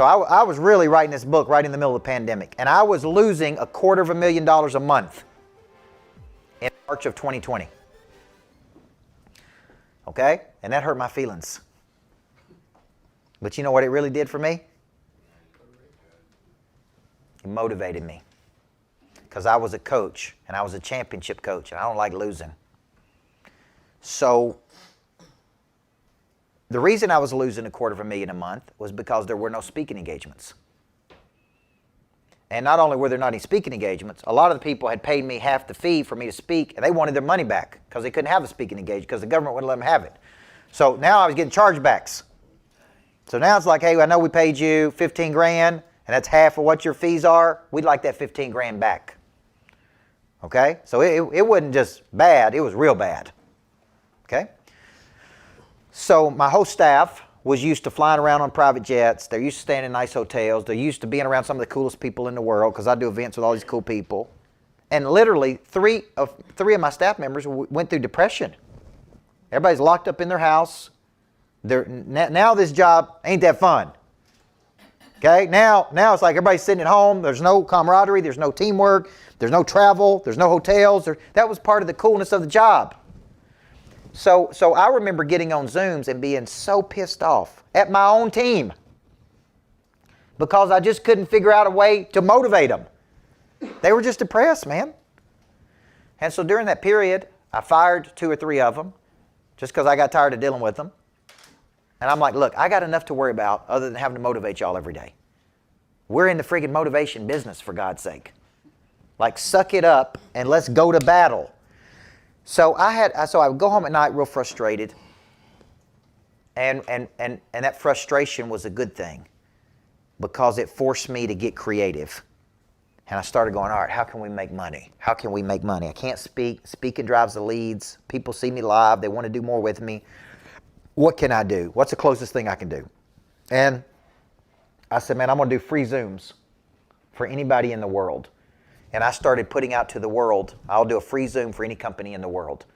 So I was really writing this book right in the middle of the pandemic. And I was losing $250,000 a month in March of 2020. Okay? And that hurt my feelings. But you know what it really did for me? It motivated me. Because I was a coach, and I was a championship coach, and I don't like losing. So the reason I was losing $250,000 a month was because there were no speaking engagements. And not only were there not any speaking engagements, a lot of the people had paid me half the fee for me to speak, and they wanted their money back because they couldn't have a speaking engagement because the government wouldn't let them have it. So now I was getting chargebacks. So now it's like, hey, I know we paid you $15,000, and that's half of what your fees are. We'd like that $15,000 back. Okay? So it wasn't just bad, it was real bad. Okay? So my whole staff was used to flying around on private jets. They're used to staying in nice hotels. They're used to being around some of the coolest people in the world because I do events with all these cool people. And literally, three of my staff members went through depression. Everybody's locked up in their house. Now this job ain't that fun. Okay? Now it's like everybody's sitting at home. There's no camaraderie. There's no teamwork. There's no travel. There's no hotels. That was part of the coolness of the job. So I remember getting on Zooms and being so pissed off at my own team because I just couldn't figure out a way to motivate them. They were just depressed, man. And so during that period, I fired 2 or 3 of them just because I got tired of dealing with them. And I'm like, look, I got enough to worry about other than having to motivate y'all every day. We're in the friggin' motivation business, for God's sake. Like, suck it up and let's go to battle. So I would go home at night real frustrated. And that frustration was a good thing because it forced me to get creative. And I started going, all right, how can we make money? How can we make money? I can't speak. Speaking drives the leads. People see me live. They want to do more with me. What can I do? What's the closest thing I can do? And I said, man, I'm going to do free Zooms for anybody in the world. And I started putting out to the world, I'll do a free Zoom for any company in the world.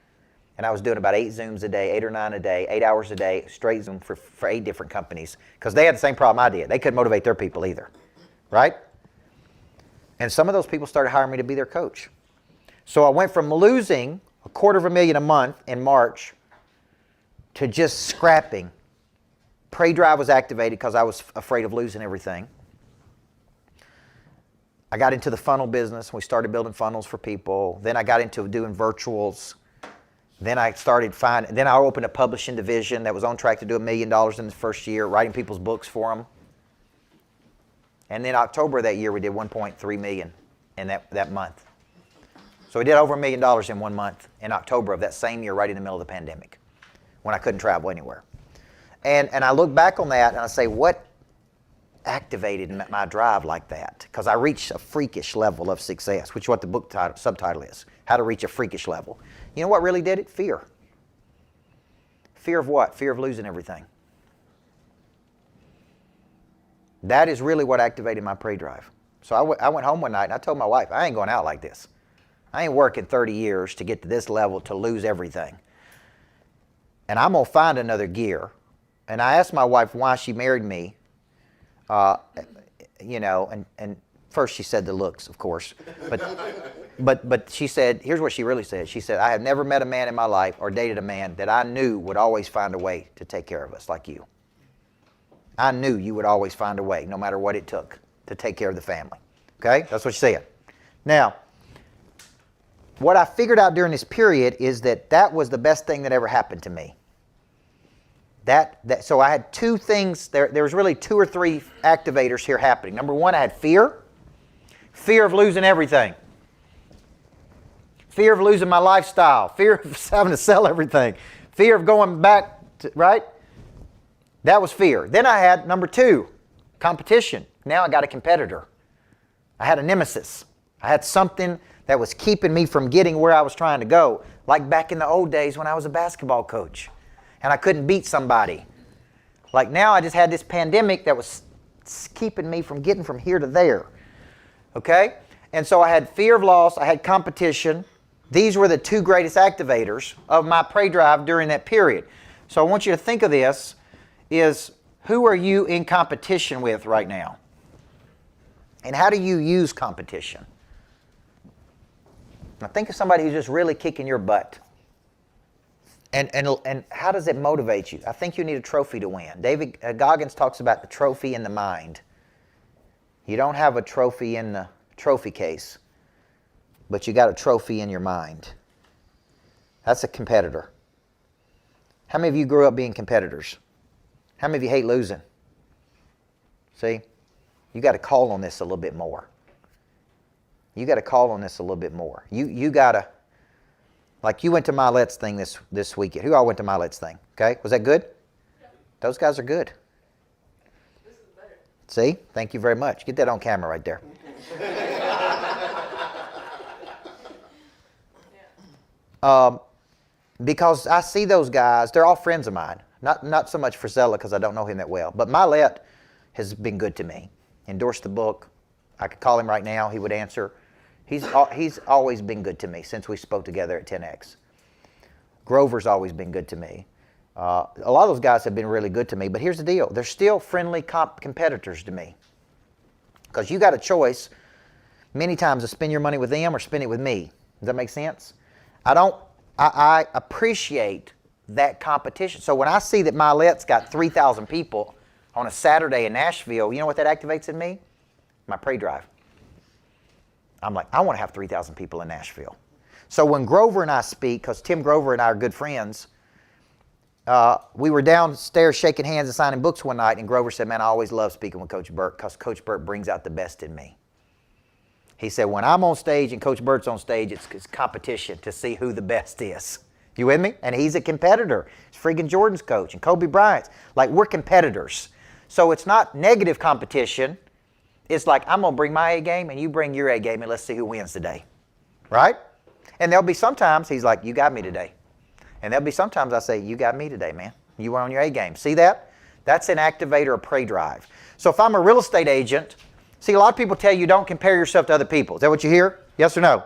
And I was doing about 8 Zooms a day, 8 or 9 a day, 8 hours a day, straight Zoom for 8 different companies. Because they had the same problem I did. They couldn't motivate their people either. Right? And some of those people started hiring me to be their coach. So I went from losing $250,000 a month in March to just scrapping. Pray Drive was activated because I was afraid of losing everything. I got into the funnel business. We started building funnels for people. Then I got into doing virtuals. Then I opened a publishing division that was on track to do $1 million in the first year, writing people's books for them. And then October of that year, we did $1.3 million in that month. So we did over $1 million in 1 month in October of that same year, right in the middle of the pandemic, when I couldn't travel anywhere. And I look back on that and I say, what activated my drive like that? Because I reached a freakish level of success, which is what the book subtitle is, How to Reach a Freakish Level. You know what really did it? Fear. Fear of what? Fear of losing everything. That is really what activated my Pray Drive. So I went home one night and I told my wife, I ain't going out like this. I ain't working 30 years to get to this level to lose everything. And I'm going to find another gear. And I asked my wife why she married me. And first she said the looks, of course, but she said, here's what she really said. She said, I have never met a man in my life or dated a man that I knew would always find a way to take care of us like you. I knew you would always find a way, no matter what it took, to take care of the family. Okay? That's what she said. Now, what I figured out during this period is that was the best thing that ever happened to me. So I had 2 things, there was really 2 or 3 activators here happening. Number 1, I had fear of losing everything. Fear of losing my lifestyle. Fear of having to sell everything. Fear of going back to, right? That was fear. Then I had number 2, competition. Now I got a competitor. I had a nemesis. I had something that was keeping me from getting where I was trying to go. Like back in the old days when I was a basketball coach. And I couldn't beat somebody. Like now I just had this pandemic that was keeping me from getting from here to there. Okay? And so I had fear of loss, I had competition. These were the 2 greatest activators of my Pray Drive during that period. So I want you to think of this is Who are you in competition with right now? And how do you use competition? Now think of somebody who's just really kicking your butt. And how does it motivate you? I think you need a trophy to win. David Goggins talks about the trophy in the mind. You don't have a trophy in the trophy case, but you got a trophy in your mind. That's a competitor. How many of you grew up being competitors? How many of you hate losing? See? You got to call on this a little bit more. You got to call on this a little bit more. You got to, like you went to Milette's thing this weekend. Who all went to Milette's thing? Okay, was that good? Yeah. Those guys are good. This is better. See? Thank you very much. Get that on camera right there. Because I see those guys, they're all friends of mine. Not so much Frisella because I don't know him that well, but Milette has been good to me. Endorsed the book. I could call him right now. He would answer. He's always been good to me since we spoke together at 10X. Grover's always been good to me. A lot of those guys have been really good to me, but here's the deal. They're still friendly competitors to me. Because you got a choice many times to spend your money with them or spend it with me. Does that make sense? I appreciate that competition. So when I see that Milette's got 3,000 people on a Saturday in Nashville, you know what that activates in me? My pray drive. I'm like, I want to have 3,000 people in Nashville. So when Grover and I speak, because Tim Grover and I are good friends, we were downstairs shaking hands and signing books one night, and Grover said, man, I always love speaking with Coach Burt because Coach Burt brings out the best in me. He said, when I'm on stage and Coach Burt's on stage, it's competition to see who the best is. You with me? And he's a competitor. He's freaking Jordan's coach and Kobe Bryant's. Like, we're competitors. So it's not negative competition. It's like, I'm going to bring my A game and you bring your A game and let's see who wins today. Right? And there'll be sometimes he's like, you got me today. And there'll be sometimes I say, you got me today, man. You were on your A game. See that? That's an activator, a prey drive. So if I'm a real estate agent, see, a lot of people tell you don't compare yourself to other people. Is that what you hear? Yes or no?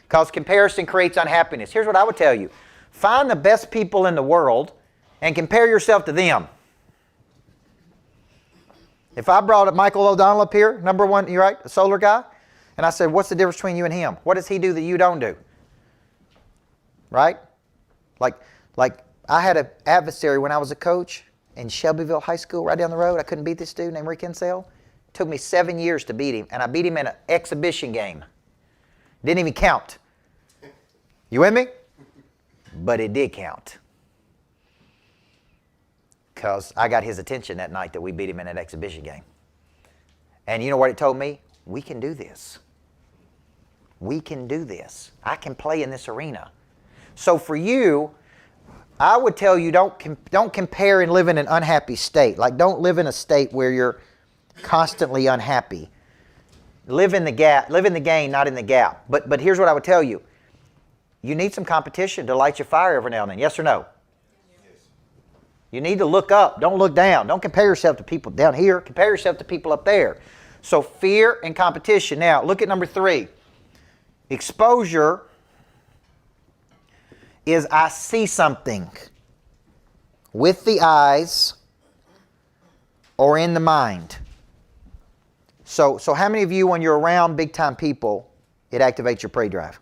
Because comparison creates unhappiness. Here's what I would tell you. Find the best people in the world and compare yourself to them. If I brought up Micheal ODonnell up here, number one, you're right, a solar guy, and I said, what's the difference between you and him? What does he do that you don't do? Right? Like I had an adversary when I was a coach in Shelbyville High School right down the road. I couldn't beat this dude named Rick Insell. It took me 7 years to beat him, and I beat him in an exhibition game. Didn't even count. You with me? But it did count. Because I got his attention that night that we beat him in that exhibition game. And you know what it told me? We can do this. We can do this. I can play in this arena. So for you, I would tell you don't compare and live in an unhappy state. Like, don't live in a state where you're constantly unhappy. Live in the gap. Live in the gain, not in the gap. But here's what I would tell you. You need some competition to light your fire every now and then. Yes or no? You need to look up. Don't look down. Don't compare yourself to people down here. Compare yourself to people up there. So fear and competition. Now, look at number 3. Exposure is I see something with the eyes or in the mind. So how many of you, when you're around big-time people, it activates your prey drive?